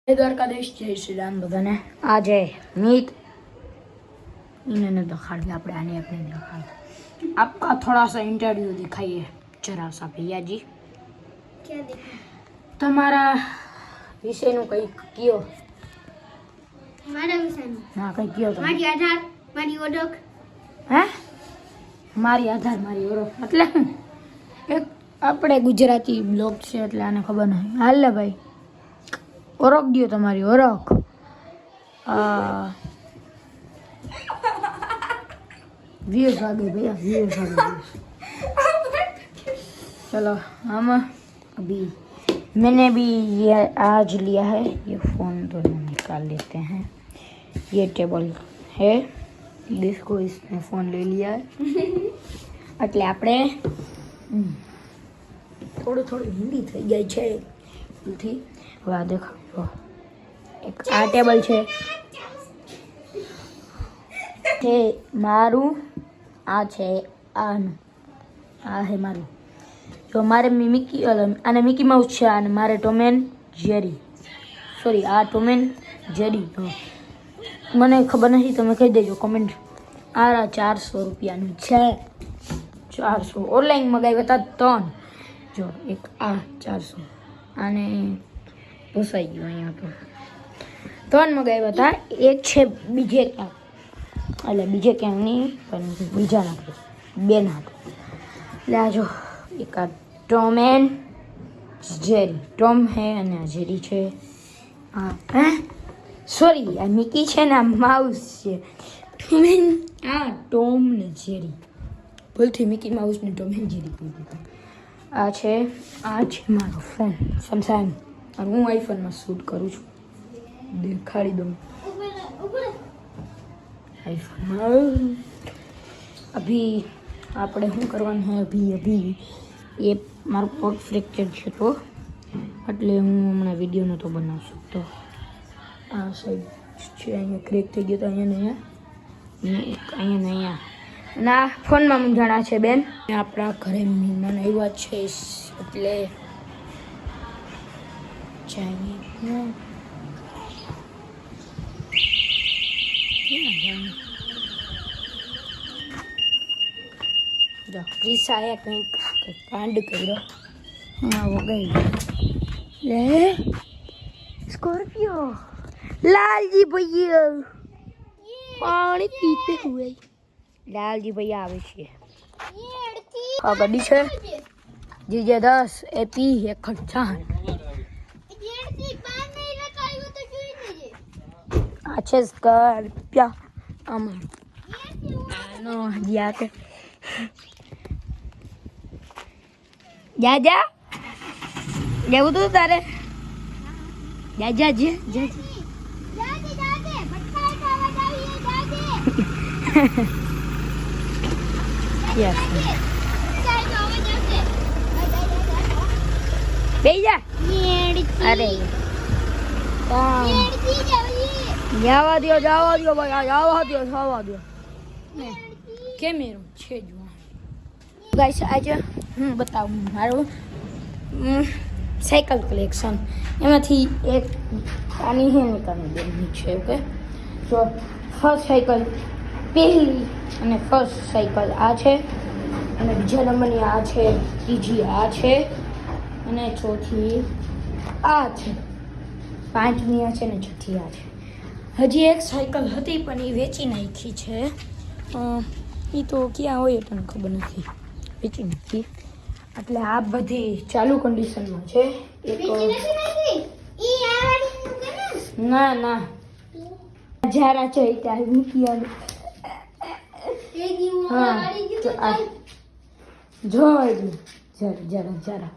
દ્વારકાધીશ જય શ્રી રામ બધાને આજે मीत इन्होंने दिखा दिया अपने आने अपने दिखा आपका थोड़ा सा इंटरव्यू दिखाइए जरा सा भैया जी क्या देखा તમારા વિશેનું કંઈક કયો મારા વિશેનું હા કંઈક કયો તમે મારી આધાર મારી ઓળખ હે મારી આધાર મારી ઓળખ એટલે શું એક આપણે ગુજરાતી બ્લોગ છે એટલે આને ખબર નહીં હાલ ને ભાઈ ઓળખ દો તમારી ઓળખ व्यूज आ गए भैया व्यूज आ गए चलो हम अभी मैंने भी ये आज लिया है ये फ़ोन दोनों निकाल लेते हैं ये टेबल है जिसको इसने फ़ोन ले लिया है એટલે આપણે થોડું થોડું હિન્દી થઈ જાય છે એથી હવે આ દેખાડો એક આ ટેબલ છે તે મારું આ છે આનું આ હે મારું જો મારે મિકી આને મિકી માઉસ છે અને મારે ટોમ એન્ડ જેરી સોરી આ ટોમ એન્ડ જેરી મને ખબર નથી તમે કહી દેજો કોમેન્ટ આ 400 રૂપિયાનું છે 400 ઓનલાઈન મગાવ્યા હતા 3 જો એક આ 400 આને પોસાઈ ગયું અહીંયા તો 3 મગાવ્યા હતા એક છે બીજે ક્યાંક એટલે બીજે ક્યાંક નહીં પણ બીજા નાખે બે નાખે એટલે આ જો એક આ ટોમ એન્ડ જેરી ટોમ હે અને આ જેરી છે હા હે સોરી આ મિકી છે ને આ માઉસ છે ટોમ એન્ડ આ ટોમ ને જેરી ભૂલથી મિકી માઉસ ને ટોમ એન્ડ જેરી કહી દીધું આ છે મારો ફોન સેમસંગ અને હું આઈફોનમાં શૂટ કરું છું દેખાડી દઉં आईफोन अभी આપણે શું કરવાનું है अभी ये મારું પગ ફ્રેક્ચર છે તો એટલે હું હમણાં વિડીયો નહોતો બનાવી શકતો આ સાઈડ છે અહીંયા ક્રેક થઈ ગયો તો અહીંયા ને અહીંયા અને આ ફોનમાં મૂંઝાણા છે બેન આપણા ઘરે મહેમાન આવ્યા છે એટલે જઈએ જો ક્રિસાએ કંઈક કાંડ કર્યો હા વગાઈ લે स्कॉर्पियो लालजी भैया पानी पीते हुए लालजी भैया આવે છે આ ગાડી છે જીજે 10 એપી 1 આ છે સ્કોર્પિયો અમાર આનો યા કે જા જવું તું તારે જા બેસી જા અરે જવા દો ભાઈ જવા દો કેમેરો છે જો ગાઈસ આજે હું બતાવું મારું સાયકલ કલેક્શન એમાંથી એક આની હે નીકળની બેની છે ઓકે તો ફર્સ્ટ સાયકલ પહેલી અને ફર્સ્ટ સાયકલ આ છે અને બીજા નંબરની આ છે ત્રીજી આ છે અને ચોથી આ છે પાંચમી આ છે ને છઠ્ઠી આ છે હજી એક સાયકલ હતી પણ એ વેચી નાખી છે એ તો ક્યાં હોય તને ખબર નથી વેચી નાખી એટલે આ બધી ચાલુ કન્ડિશનમાં છે એક ના જારા છે ત્યાં મૂકી હા જોઈ જરા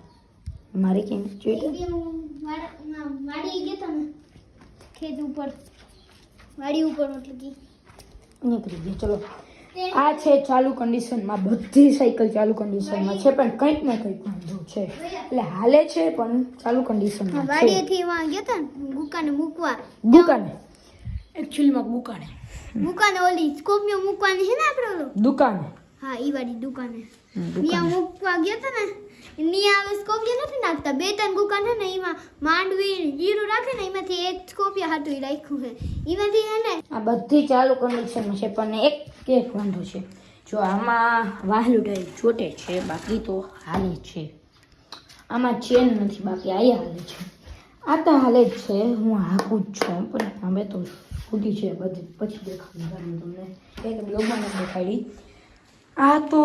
મારે કેમ જોઈ વાડી ગયા ને ખેત ઉપર વાડી ઉપર એટલે કે નીકળી ગયા ચલો આ છે ચાલુ કન્ડિશનમાં બધી સાયકલ ચાલુ કન્ડિશનમાં છે પણ કંઈક ને કંઈક વાંધો છે એટલે હાલે છે પણ ચાલુ કન્ડિશનમાં છે વાડીએથી વાં ગયા તા દુકાને મૂકવા દુકાને એકચ્યુઅલીમાં દુકાને ઓલી સ્કોર્પિયો મૂકવાની છે ને આપણે ઓલો દુકાને હા ઈ વાળી દુકાને મિયા મૂકવા ગયા તા ને ની આવે સ્કોપિયા નથી નાખતા. 2-3 દુકાન છે ને એમાં માંડવી જીરું રાખે ને એમાંથી એક સ્કોપિયા હાટું રાખ્યું છે. એમાંથી હે ને આ બધી ચાલુ કન્ડિશનમાં છે, પણ એક વાંધો છે. જો આમાં વાહલું ટાઈપ ચોટે છે, બાકી તો હાલે છે. આમાં ચેન નથી, બાકી આ હાલે છે. આ તો હાલે જ છે, હું હાકું જ છું. પણ હવે તો સ્કૂટી છે બધી, પછી દેખાડું તમને. એક બ્લોગમાં નથી દેખાડી. આ તો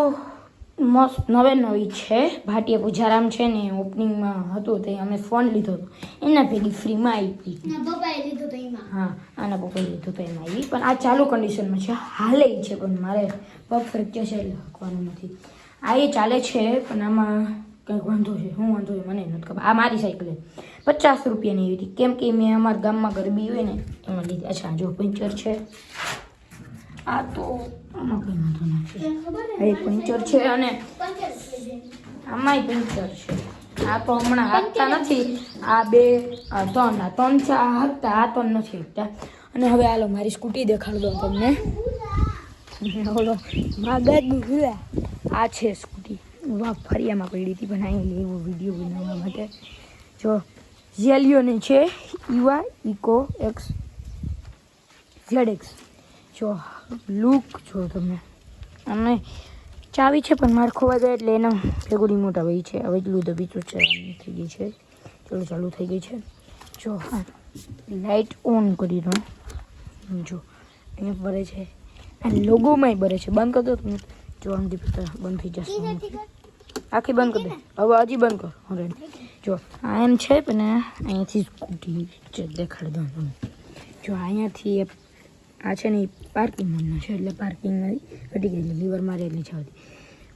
મસ્ત નવી છે. ભાટિયા પૂજારામ છે ને ઓપનિંગમાં હતું તે અમે ફોન લીધો હતો, એના ભેગી ફ્રીમાં આવી. પપ્પાએ લીધું તો એમાં. હા, આના પપ્પાએ લીધું તો એમાં આવી. પણ આ ચાલુ કન્ડિશનમાં છે, હાલે છે. પણ મારે પગ ફ્રેક્ચર છે એટલે હકવાનું નથી. આ એ ચાલે છે, પણ આમાં કંઈક વાંધો છે. શું વાંધો છે મને નથી ખબર. આ મારી સાયકલ 50 રૂપિયાની આવી હતી, કેમ કે મેં અમારા ગામમાં ગરબી હોય ને એમાં લીધી. અચ્છા, જો પંચર છે. આ તો આમાં કંઈ વાંધો નથી. એ પંચર છે અને આમાંય પંચર છે. આ તો હમણાં હાંકતા નથી. આ 2 આ 3 આ 3 છે. આ હાંકતા, આ તો નથી હાંકતા. અને હવે હાલો મારી સ્કૂટી દેખાડ દો તમને. ઓલો માગા આ છે સ્કૂટી. વાહ, ફરિયામાં પડી હતી, પણ અહીં લેવો વિડીયો બનાવવા માટે. જો ઝેલિયોની છે, ઈવા ઇકો એક્સ ZX. જો લુક જો તમે. અને ચાવી છે, પણ મારે ખોવા જાય એટલે એનો ભેગું રિમોટ આવે છે. હવે એટલું દબીતું છે, થઈ ગઈ છે. ચલો, ચાલુ થઈ ગઈ છે. જો હા, લાઇટ ઓન કરી દો. જો અહીંયા બરે છે, આ લોગોમાંય બરે છે. બંધ કરી દો તમે. જો આમથી બંધ થઈ જશે. આખી બંધ કરી દે. હવે હજી બંધ કર. હવે જો આ એમ છે, પણ અહીંયાથી સ્કૂટી દેખાડી દઉં તમને. જો અહીંયાથી આ છે ને એ પાર્કિંગ મોડનો છે, એટલે પાર્કિંગમાં હટી ગઈ, લીવર મારે એટલે જવાથી.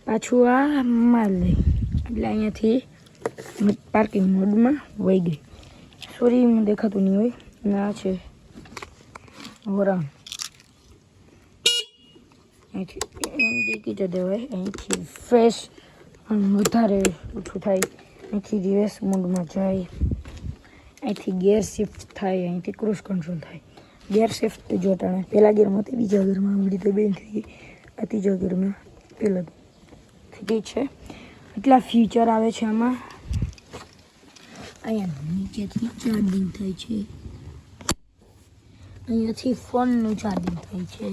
પાછું આ માર લઈ એટલે અહીંયાથી પાર્કિંગ મોડમાં વહી ગઈ. સોરી, મને દેખાતું નહીં હોય. અને આ છે વરાણ. અહીંથી ઇન્ડિકેટર દેવાય, અહીંથી ફ્રેશ વધારે ઓછું થાય, અહીંથી રિવર્સ મોડમાં જાય, અહીંથી ગેર શિફ્ટ થાય, અહીંથી ક્રૂઝ કંટ્રોલ થાય. ગેર શિફ્ટ જોટાણે પહેલા ગેરમાં હતી, બીજા ગેરમાં આવડી તો બેન થઈ ગઈ. આ ત્રીજા ગેરમાં પહેલાં થઈ ગઈ છે. એટલા ફીચર આવે છે આમાં. અહીંયા નીચેથી ચાર્જિંગ થાય છે, અહીંયાથી ફોનનું ચાર્જિંગ થાય છે.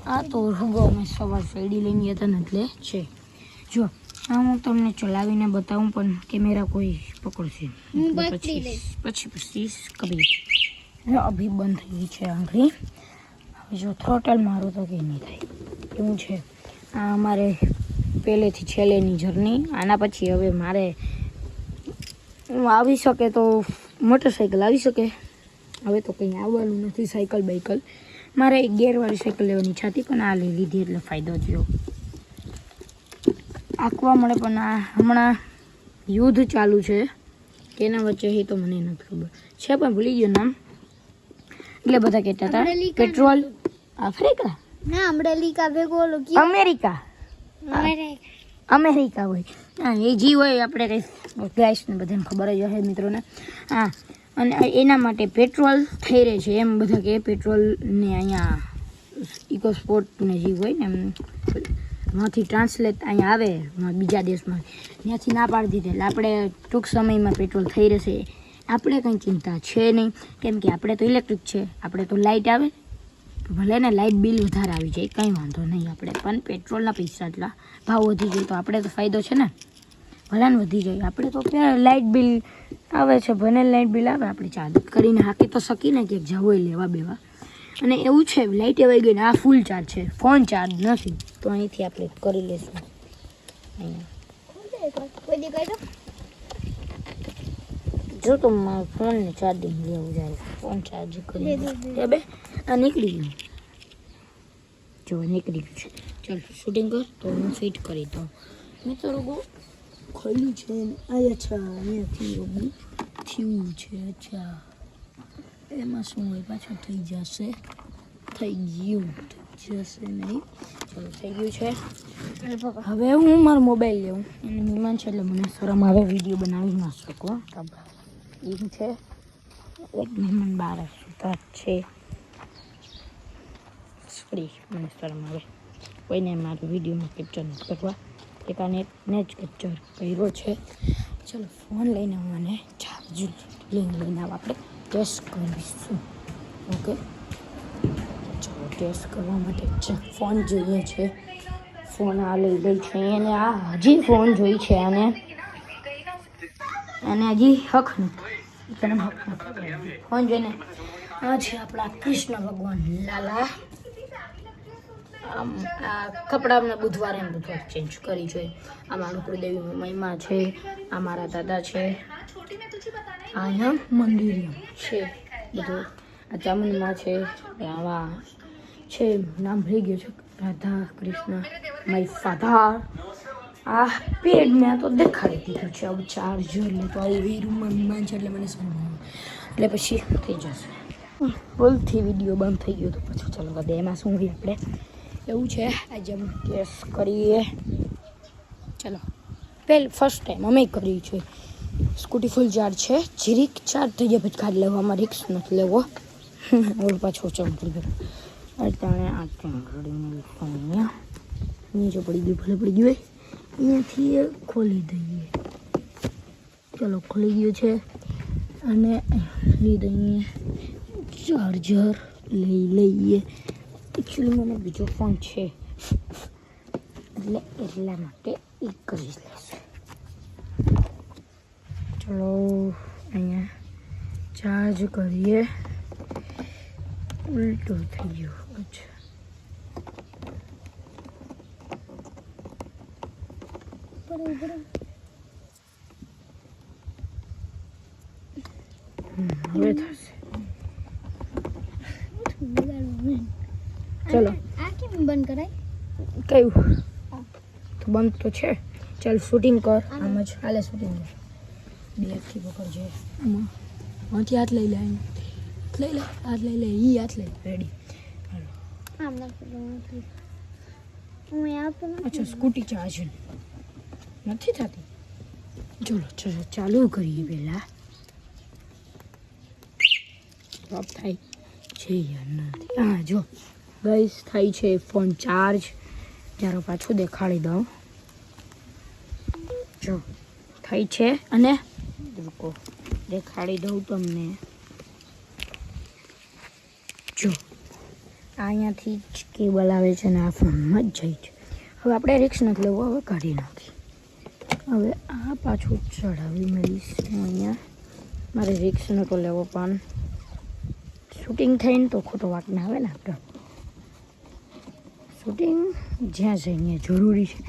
આ તો રૂગો અમે સવાર શેરડી લઈને ગયા હતા ને એટલે છે. જો આ હું તમને ચલાવીને બતાવું, પણ કેમેરા કોઈ પકડશે પછી કબી. અભી બંધ થઈ ગઈ છે આંગળી. હવે જો થ્રોટલ મારું તો કંઈ નહીં થાય એવું છે. આ અમારે પહેલેથી છેલ્લેની જર્ની. આના પછી હવે મારે આવી શકે તો મોટરસાઇકલ આવી શકે. હવે તો કંઈ આવવાનું નથી. સાયકલ બાઇકલ મારે એક ગેરવાળી સાયકલ લેવાની ઈચ્છા હતી, પણ આ લઈ લીધી એટલે ફાયદો થયો. આંકવા મળે, પણ આ હમણાં યુદ્ધ ચાલુ છે કેના વચ્ચે એ તો મને નથી ખબર છે, પણ ભૂલી ગયો નામ. એટલે બધા કહેતા હતા પેટ્રોલ આફ્રિકા ના અમરેલિકા ભેગો અમેરિકા હોય. હા, એ જી હોય આપણે કંઈ ગાઈસને બધાને ખબર જ હશે મિત્રોને. હા, અને એના માટે પેટ્રોલ થઈ રહે છે એમ બધા કે. પેટ્રોલને અહીંયા ઇકો સ્પોર્ટને જે હોય ને એમ માંથી ટ્રાન્સલેટ અહીંયા આવે બીજા દેશમાં, ત્યાંથી ના પાડી દીધે. એટલે આપણે ટૂંક સમયમાં પેટ્રોલ થઈ રહેશે. આપણે કંઈ ચિંતા છે નહીં, કેમ કે આપણે તો ઇલેક્ટ્રિક છે. આપણે તો લાઇટ આવે, ભલે ને લાઇટ બિલ વધારે આવી જાય, કંઈ વાંધો નહીં આપણે. પણ પેટ્રોલના પૈસા એટલા ભાવ વધી જાય તો આપણે તો ફાયદો છે ને. ભલે ને વધી જાય, આપણે તો લાઇટ બિલ આવે છે, ભલે લાઇટ બિલ આવે, આપણે ચાર્જ કરીને હાકી તો શકીને ક્યાંક જવું હોય લેવા બેવા. અને એવું છે લાઇટ એવાઈ ગઈ ને આ ફૂલ ચાર્જ છે, ફોન ચાર્જ નથી, તો અહીંથી આપણે કરી લઈશું. અહીંયા જો તો મારા ફોનને ચાર્જિંગ લેવું જાય, ફોન ચાર્જ કરી બે. આ નીકળી ગયું, જો નીકળી ગયું છે. ચાલ શૂટિંગ કર તો હું ફિટ કરી દઉં. મેં તો રોગો ખોલ્યું છે. અચ્છા, અહીંયાથી રોગું થયું છે. અચ્છા, એમાં શું હોય, પાછું થઈ જશે. થઈ ગયું જશે નહીં. ચાલો થઈ ગયું છે. હવે હું મારો મોબાઈલ લેવું. અને મહેમાન છે એટલે મને શરમ આવે વિડીયો બનાવી ના શકું. એવું છે, એક મહેમાન બહાર સુતા છે. સોરી, મને શરમ આવે કોઈને મારું વિડીયોમાં કેપ્ચર નથી કરવા. એક આને જ કેપ્ચર કર્યો છે. ચલો ફોન લઈને મને ચાર્જ લઈને આપણે ટેસ્ટ કરીશું. ઓકે ચલો ટેસ્ટ કરવા માટે ફોન જોઈએ છે. ફોન આ લઈ છે અને આ હજી ફોન જોઈ છે અને હજી હક નથી ફોન જોઈને આ છે આપણા કૃષ્ણ ભગવાન લાલા. આ કપડાં અમને બુધવારે ચેન્જ કરી જોઈએ. આ મારું કુળદેવી મહિમા છે, આ મારા દાદા છે, અહીંયા મંદિર છે બધું, આ ચામુંડમાં છે, આવા છે નામ ભૂલી ગયું છે, રાધા કૃષ્ણ માય ફાધર. આ પેડ મેં તો દેખાડી દીધું છે. આવું ચાર્જર લે તો આવું એ રૂમમાં વિમાન છે એટલે મને સમજાવું એટલે પછી થઈ જશે. ભૂલથી વિડીયો બંધ થઈ ગયો તો પછી ચાલો કદે એમાં શું હોય આપણે એવું છે. આજે અમે કેસ કરીએ. ચલો ફર્સ્ટ ટાઈમ અમે કરી છે. સ્કૂટી ફૂલ ચાર્જ છે, જીરીક ચાર્જ થઈ જાય પછી કાઢી લેવામાં રિક્સ નથી લેવો. ઓર પાછો ચમકી ગયો અત્યારે આ ટેન્ગડીને અહીંયા નીચે પડી ગયું, ભલે પડી ગયું અહીંયાથી ખોલી દઈએ. ચલો ખોલી ગયું છે અને લઈ દઈએ ચાર્જર લઈ લઈએ. એકચ્યુઅલી મને બીજો ફોન છે એટલે એટલા માટે એ કરી લેશે. ચલો અહીંયા ચાર્જ કરીએ. ઉલટું થઈ ગયું. અચ્છા હવે થશે. ચલો આ કેમ બંધ કરાય? કયું તો બંધ તો છે. ચાલ શૂટિંગ કર. આમ જ હાલે શૂટિંગ કર. બેગથી પકડજે. આમાં આથી હાથ લઈ લે. લઈ લે હાથ લઈ લે. હાથ લઈ રેડી. હાલો આમ નાખી હું આપું. અચ્છા સ્કૂટી ચાર્જ નથી થતી. ચલો ચલો ચાલુ કરીએ. પહેલાં સ્ટોપ થાય છે યાર નથી. હા જો ગાઈસ થાય છે ફોન ચાર્જ. જ્યારે પાછું દેખાડી દઉં. જો થાય છે અને રૂકો દેખાડી દઉં તમને. જો અહીંયાથી જ કેબલ આવે છે ને આ ફોનમાં જ જાય છે. હવે આપણે રિક્સ નથી લેવો. હવે કાઢી નાખી. હવે આ પાછું ચડાવી મળીશ હું અહીંયા. મારે રિક્સ નહોતો લેવો પણ શૂટિંગ થઈને તો ખોટો વાક ના આવે ને. આપણે શૂટિંગ જ્યાં જઈને જરૂરી છે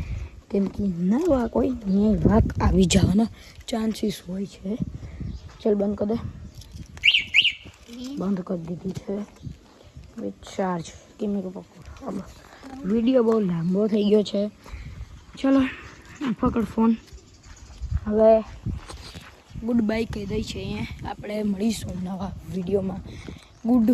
કેમ કે ના વાક હોય ત્યાં વાક આવી જવાના ચાન્સીસ હોય છે. ચાલ બંધ કરી દે. બંધ કરી દીધી છે વિથ ચાર્જ. કેમ પકડ વિડીયો બહુ લાંબો થઈ ગયો છે. ચલો પકડ ફોન. હવે ગુડ બાય કહી દઈ છે. અહીંયા આપણે મળીશું નવા વિડીયોમાં. ગુડ